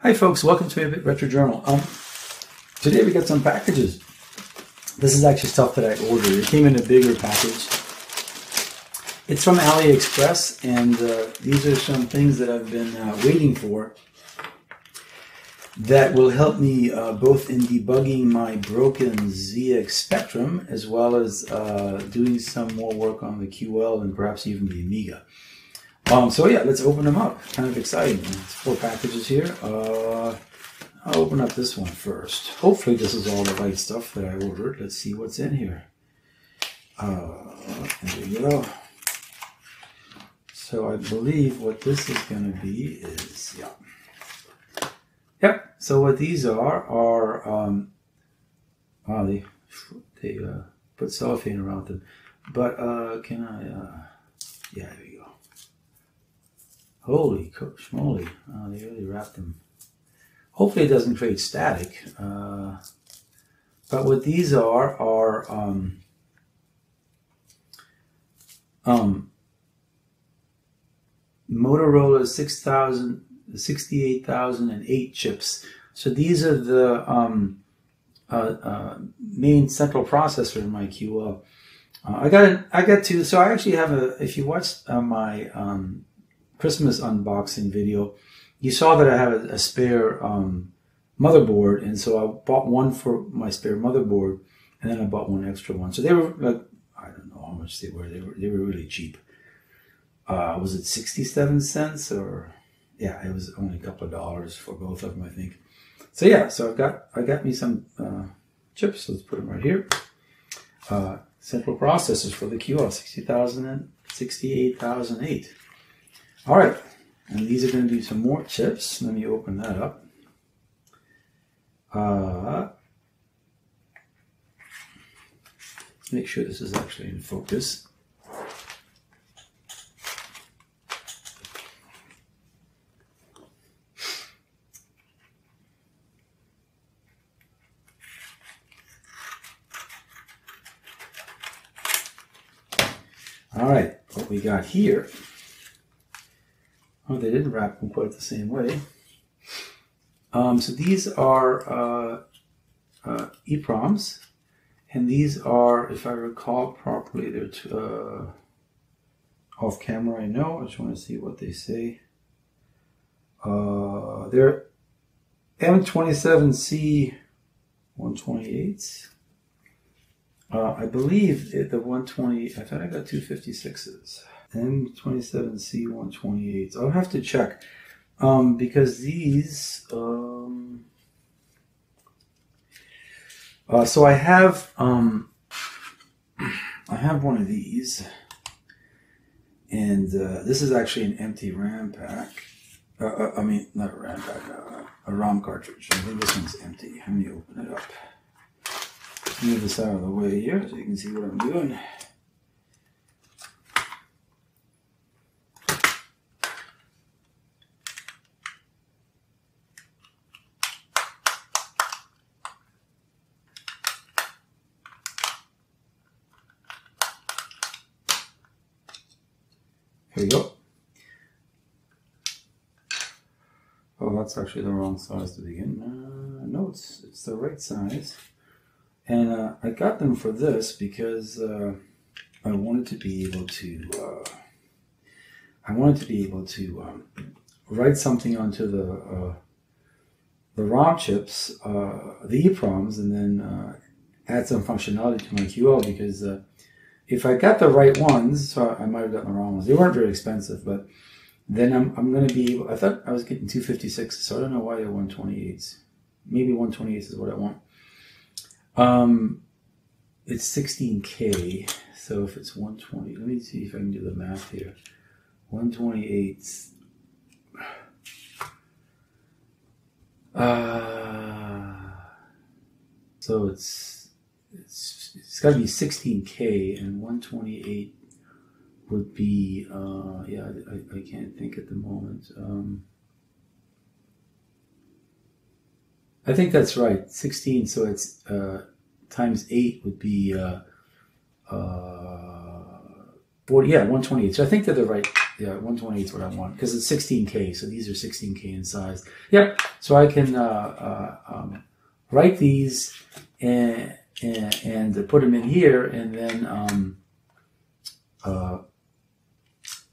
Hi folks, welcome to my Retro Journal. Today we got some packages. This is actually stuff that I ordered. It came in a bigger package. It's from AliExpress, and these are some things that I've been waiting for that will help me both in debugging my broken ZX Spectrum as well as doing some more work on the QL and perhaps even the Amiga. So yeah, let's open them up. Kind of exciting. It's 4 packages here. I'll open up this one first. Hopefully this is all the right stuff that I ordered. Let's see what's in here. There we go. So I believe what this is going to be is, Yep. So what these are wow, they put cellophane around them. But can I, yeah, there we go. Holy schmoly. They really wrapped them. Hopefully it doesn't create static. But what these are Motorola 68008 chips. So these are the main central processor in my QL. I got two. So I actually have if you watched my Christmas unboxing video, you saw that I have a spare motherboard, and so I bought one for my spare motherboard, and then I bought one extra one. So they were like, I don't know how much they were. They were really cheap. Was it 67 cents or yeah? It was only a couple of dollars for both of them, I think. So yeah, so I got me some chips. Let's put them right here. Central processors for the QL 60000 and 68008. All right, and these are going to be some more chips. Let me open that up. Make sure this is actually in focus. All right, what we got here. Oh, they didn't wrap them quite the same way. So these are EPROMs, and these are, if I recall properly, they're off camera. I know. I just want to see what they say. They're M27C 128s. I believe the 120. I thought I got 256s. M27C 128s. I'll have to check because these. So I have one of these, and this is actually an empty RAM pack. I mean, not a RAM pack, a ROM cartridge. I think this one's empty. Let me open it up. Move this out of the way here so you can see what I'm doing. Here we go. Oh, that's actually the wrong size to begin. No, it's the right size. And I got them for this because I wanted to be able to write something onto the ROM chips, the EPROMs, and then add some functionality to my QL, because if I got the right ones, so I might have gotten the wrong ones. They weren't very expensive, but then I'm going to be able. I thought I was getting 256, so I don't know why they're 128s. Maybe 128s is what I want. It's 16K, so if it's 120, let me see if I can do the math here. 128s. So it's got to be 16K, and 128 would be, yeah, I can't think at the moment. I think that's right, 16, so it's times 8 would be 40, yeah, 128. So I think they're the right, yeah, 128 is what I want, because it's 16K, so these are 16K in size. Yep, so I can write these and put them in here, and then,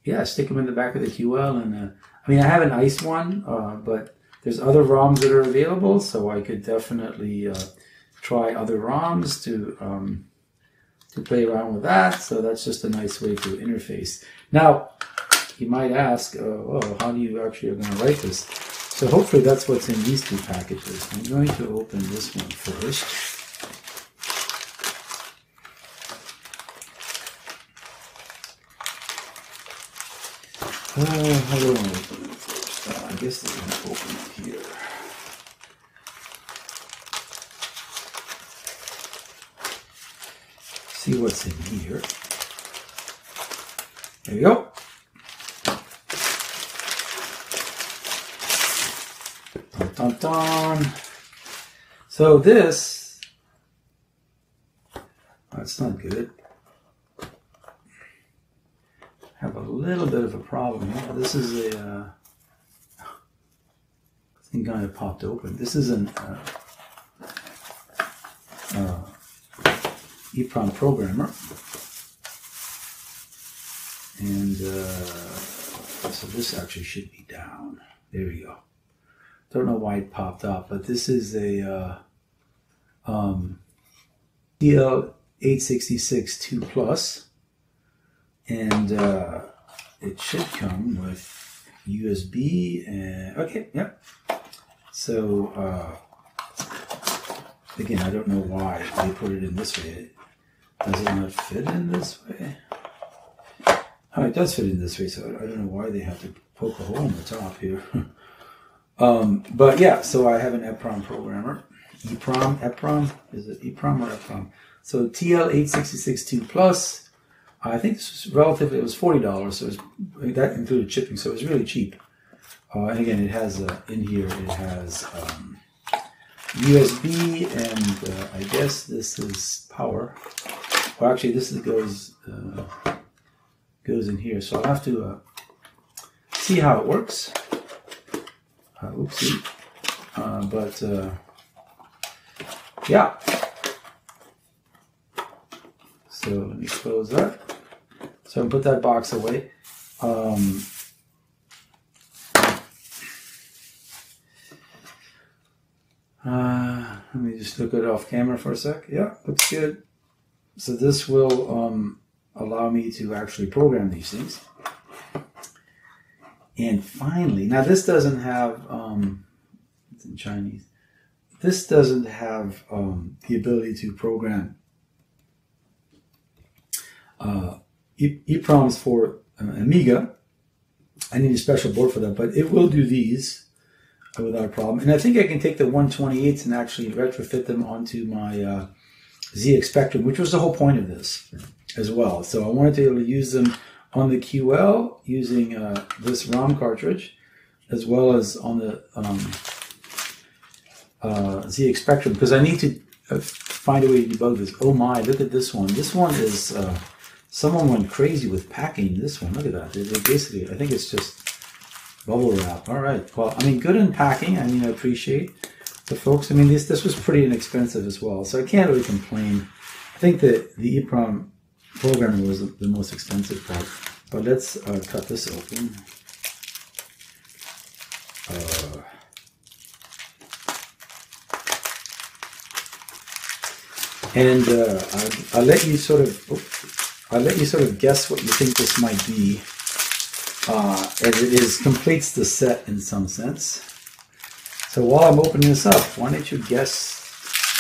yeah, stick them in the back of the QL. And I mean, I have an ICE one, but there's other ROMs that are available, so I could definitely try other ROMs to play around with that. So that's just a nice way to interface. Now, you might ask, oh, how do you actually are going to write this? So hopefully that's what's in these two packages. I'm going to open this one first. How do I open it first? I guess I'm going to open it here. See what's in here. There you go. Dun, dun, dun. So this, that's not good. Have a little bit of a problem here. This is a thing kind of popped open. This is an EPROM Programmer, and so this actually should be down. There we go. Don't know why it popped up, but this is a TL866 II Plus, and it should come with USB and okay, yep. So again, I don't know why they put it in this way. Does it not fit in this way? Oh, it does fit in this way, so I don't know why they have to poke a hole in the top here. But yeah, so I have an EPROM Programmer. EPROM? Is it EPROM or EPROM? So TL866 II Plus. I think this was relatively, it was $40, so that included shipping, so it was really cheap. And again, it has, in here, it has USB, and I guess this is power. Well, actually, this is, goes in here, so I'll have to see how it works. Oopsie. But yeah. So let me close that. So I'll put that box away. Let me just look at it off camera for a sec. Yeah, looks good. So this will allow me to actually program these things. And finally, now this doesn't have, it's in Chinese, this doesn't have the ability to program EPROMs for Amiga. I need a special board for that, but it will do these without a problem. And I think I can take the 128s and actually retrofit them onto my Xgpro, which was the whole point of this as well. So I wanted to be able to use them on the QL using this ROM cartridge, as well as on the Xgpro, because I need to find a way to debug this. Oh my, look at this one. This one is, someone went crazy with packing this one. Look at that. They basically, I think it's just bubble wrap. All right. Well, I mean, good in packing. I mean, I appreciate the folks. I mean, this was pretty inexpensive as well, so I can't really complain. I think that the EPROM Programmer was the most expensive part. But let's cut this open. And I'll let you sort of guess what you think this might be. And it completes the set in some sense. So while I'm opening this up, why don't you guess,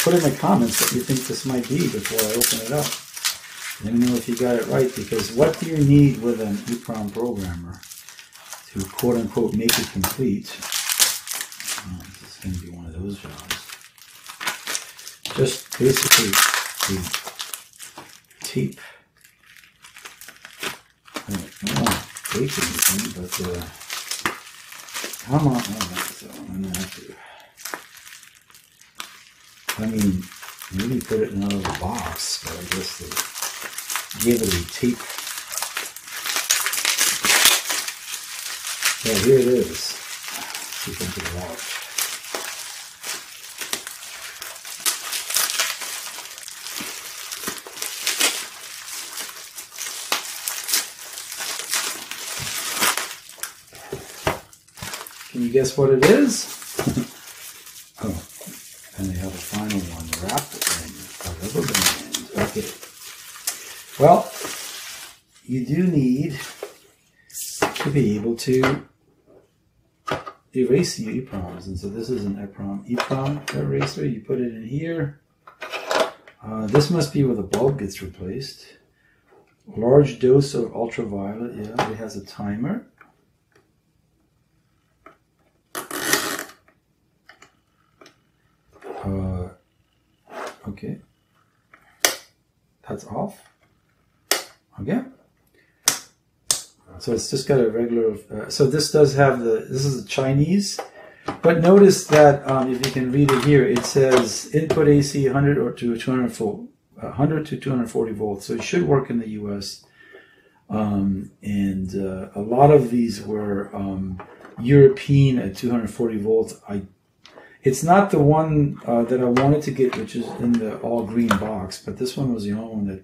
put in the comments what you think this might be before I open it up. Let me know if you got it right, because what do you need with an EPROM Programmer to quote-unquote make it complete? This is going to be one of those jobs. Just basically the tape. I don't want to tape anything, but come on. So I'm going to have to, I mean, maybe put it in another box, but I guess they gave it a tape Yeah, here it is. See if I can get it out. Can you guess what it is? Oh, and they have a final one wrapped in a rubber band. Okay. Well, you do need to be able to erase the EPROMs, and so this is an EPROM eraser. You put it in here. This must be where the bulb gets replaced. Large dose of ultraviolet. Yeah, it has a timer. Okay, that's off. Okay, so it's just got a regular. So this does have this is the Chinese, but notice that if you can read it here, it says input AC 100 or to 200 volt, 100 to 240 volts. So it should work in the U.S. And a lot of these were European at 240 volts. It's not the one that I wanted to get, which is in the all green box, but this one was the only one that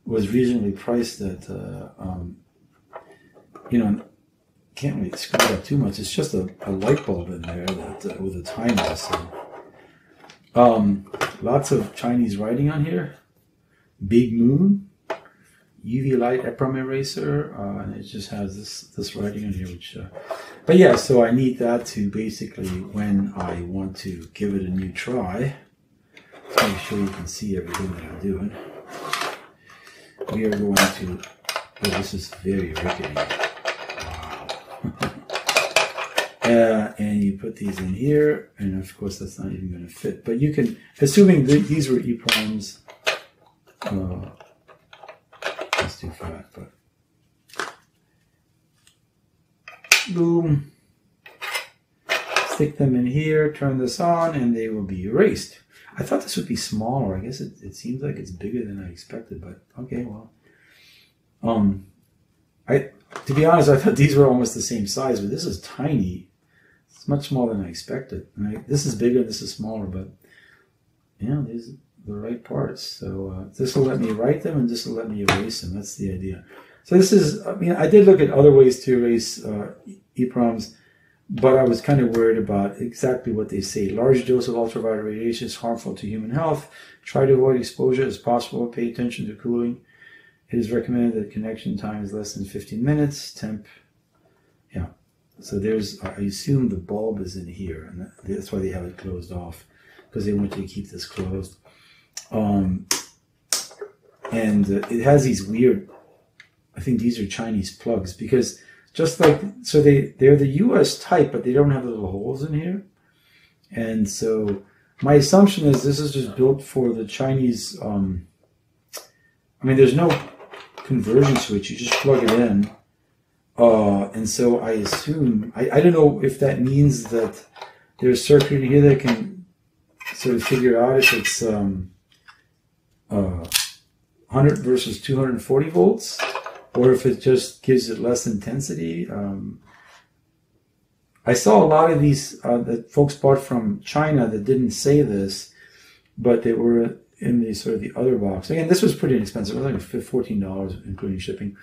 was reasonably priced at, you know, can't really screw it up too much. It's just a light bulb in there that with a timer. So, lots of Chinese writing on here. Big Moon, UV light EPROM eraser, and it just has this writing on here, which. But yeah, so I need that to basically, when I want to give it a new try, to make sure you can see everything that I'm doing. We are going to, oh, this is very rickety. Wow. And you put these in here, and of course that's not even going to fit. But you can, assuming these were EPROMs, that's too fat, but. Boom. Stick them in here, turn this on, and they will be erased. I thought this would be smaller. I guess it seems like it's bigger than I expected, but okay, well. To be honest, I thought these were almost the same size, but this is tiny. It's much smaller than I expected. And this is bigger, this is smaller, but yeah, these are the right parts. So this will let me write them, and this will let me erase them. That's the idea. So this is, I mean, I did look at other ways to erase EPROMs, but I was kind of worried about exactly what they say. Large dose of ultraviolet radiation is harmful to human health. Try to avoid exposure as possible. Pay attention to cooling. It is recommended that connection time is less than 15 minutes. Temp, yeah. So there's, I assume the bulb is in here, and that's why they have it closed off, because they want you to keep this closed. And it has these weird, I think these are Chinese plugs, because just like, so they're the US type, but they don't have the little holes in here. And so my assumption is this is just built for the Chinese, I mean, there's no conversion switch, you just plug it in. And so I assume, I don't know if that means that there's circuit here that can sort of figure out if it's 100 versus 240 volts, or if it just gives it less intensity. I saw a lot of these that folks bought from China that didn't say this, but they were in the sort of the other box. Again, this was pretty inexpensive. It was like $14 including shipping,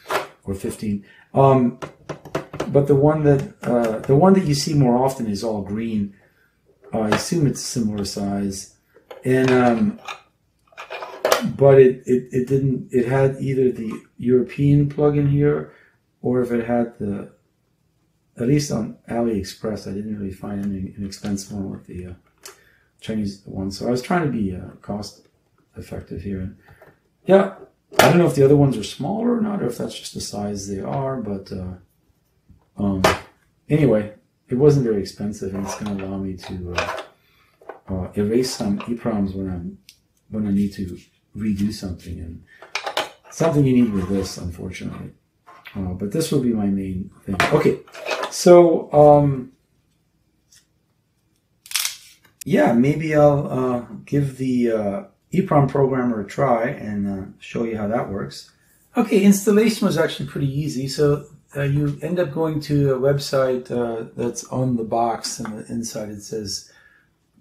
or $15. But the one that you see more often is all green. I assume it's similar size, and but it didn't. It had either the European plug in here, or if it had the, at least on AliExpress, I didn't really find any inexpensive one with the Chinese one. So I was trying to be cost effective here. And yeah, I don't know if the other ones are smaller or not, or if that's just the size they are. But anyway, it wasn't very expensive, and it's going to allow me to erase some EPROMs when I need to redo something, and something you need with this, unfortunately. But this will be my main thing. Okay, so yeah, maybe I'll give the EPROM Programmer a try and show you how that works. Okay, installation was actually pretty easy. So you end up going to a website that's on the box, and the inside it says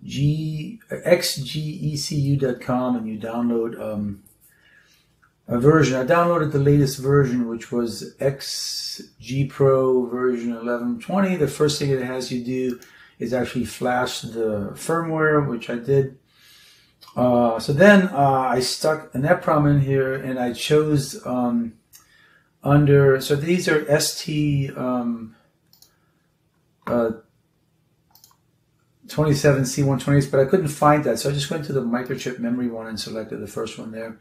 xgecu.com, and you download a version. I downloaded the latest version, which was Xgpro version 1120. The first thing it has you do is actually flash the firmware, which I did. So then I stuck an EPROM in here, and I chose under, so these are ST 27C128, but I couldn't find that, so I just went to the microchip memory one and selected the first one there.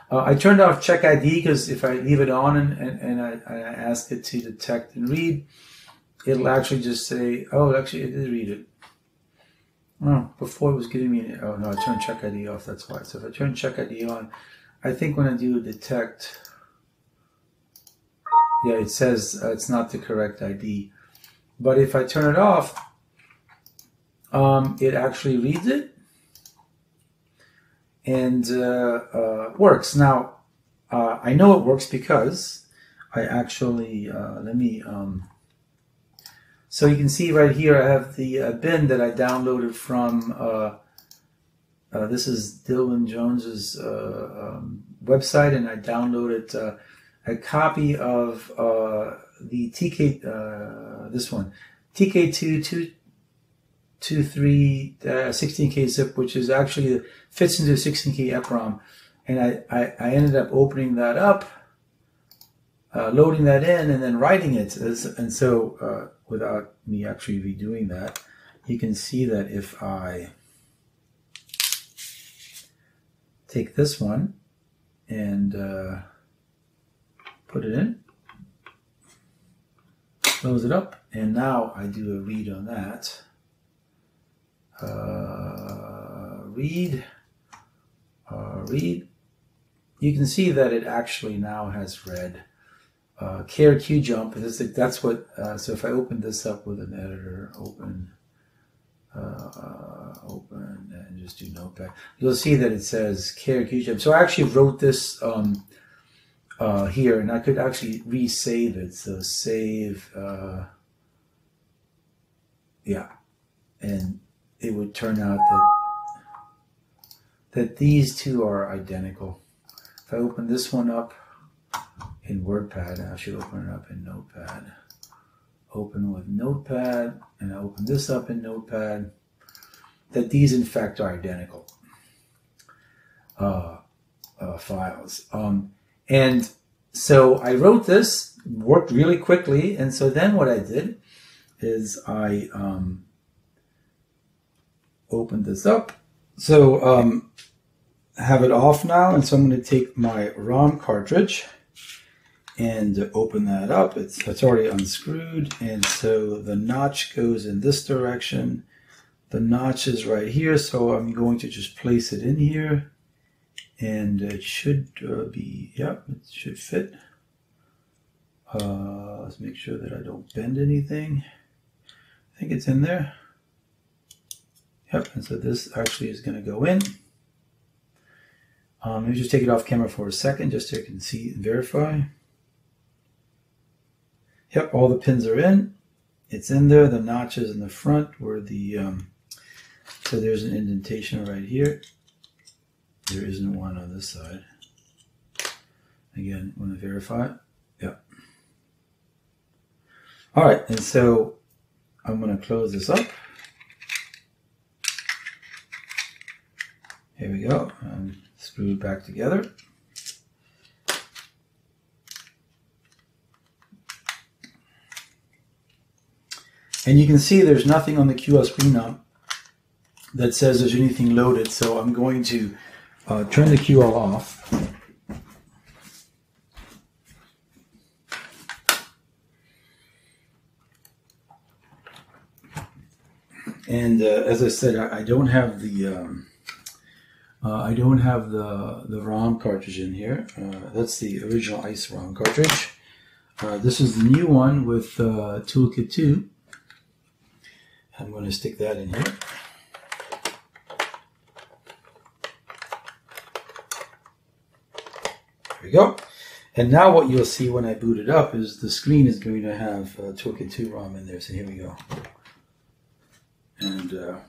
I turned off check ID because if I leave it on and I ask it to detect and read, it'll actually just say, oh, actually it did read it. Oh, before it was giving me, oh no, I turned check ID off, that's why. So if I turn check ID on, I think when I do detect, yeah, it says it's not the correct ID. But if I turn it off, it actually reads it and works. Now, I know it works because I actually, so you can see right here I have the bin that I downloaded from, this is Dylan Jones's website, and I downloaded a copy of the TK, this one, TK2 16K zip, which is actually fits into a 16K EPROM, and I ended up opening that up, loading that in, and then writing it. And so without me actually redoing that, you can see that if I take this one and put it in, close it up, and now I do a read on that. Read. You can see that it actually now has read. Care Q jump. That's what. So if I open this up with an editor, open, and just do Notepad, you'll see that it says Care Q jump. So I actually wrote this here, and I could actually resave it. So save. Yeah, and it would turn out that these two are identical. If I open this one up in WordPad, I should open it up in Notepad. Open with Notepad, and I open this up in Notepad, that these in fact are identical files. And so I wrote this, worked really quickly, and so then what I did is I opened this up. So have it off now, and so I'm going to take my ROM cartridge and open that up. It's already unscrewed, and so the notch goes in this direction. The notch is right here, so I'm going to just place it in here, and it should be, yep, it should fit. Let's make sure that I don't bend anything. I think it's in there. Yep, and so this actually is going to go in. Let me just take it off camera for a second just so you can see and verify. Yep, all the pins are in. It's in there. The notches in the front where the, so there's an indentation right here. There isn't one on this side. Again, want to verify it. Yep. All right, and so I'm going to close this up. Here we go, and screw it back together. And you can see there's nothing on the QL screen now that says there's anything loaded, so I'm going to turn the QL off. And as I said, I don't have the the ROM cartridge in here. That's the original ICE ROM cartridge. This is the new one with Toolkit 2. I'm going to stick that in here. There we go. And now what you'll see when I boot it up is the screen is going to have Toolkit II ROM in there. So here we go. And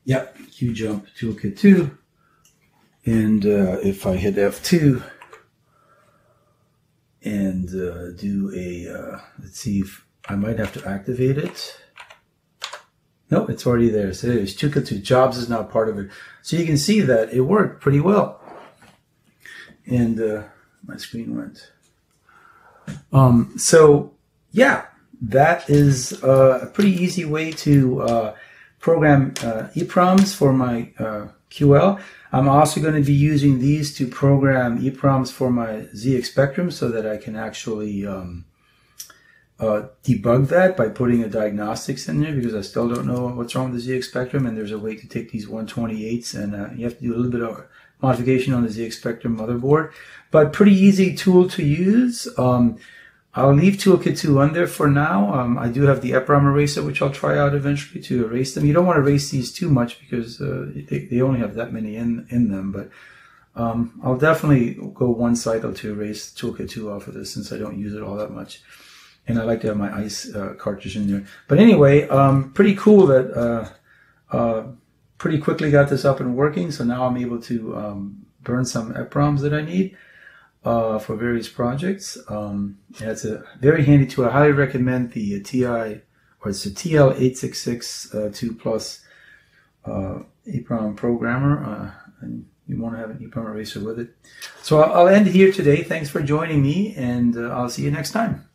yep, QJump Toolkit 2. And if I hit F2 and do a, let's see if I might have to activate it. No, it's already there. So there's Toolkit 2 Jobs is now part of it. So you can see that it worked pretty well. And my screen went. So yeah, that is a pretty easy way to program EPROMs for my QL. I'm also going to be using these to program EPROMs for my Xgpro so that I can actually debug that by putting a diagnostics in there, because I still don't know what's wrong with the Xgpro, and there's a way to take these 128s and you have to do a little bit of modification on the Xgpro motherboard, but pretty easy tool to use. I'll leave Toolkit 2 on there for now. I do have the EPROM Eraser, which I'll try out eventually to erase them. You don't want to erase these too much because they only have that many in them, but I'll definitely go one cycle to erase Toolkit 2 off of this since I don't use it all that much. And I like to have my ice cartridge in there. But anyway, pretty cool that pretty quickly got this up and working. So now I'm able to burn some EPROMs that I need for various projects. It's a very handy tool. I highly recommend the it's the TL866 II EPROM Programmer. And you want to have an EPROM Eraser with it. So I'll end here today. Thanks for joining me, and I'll see you next time.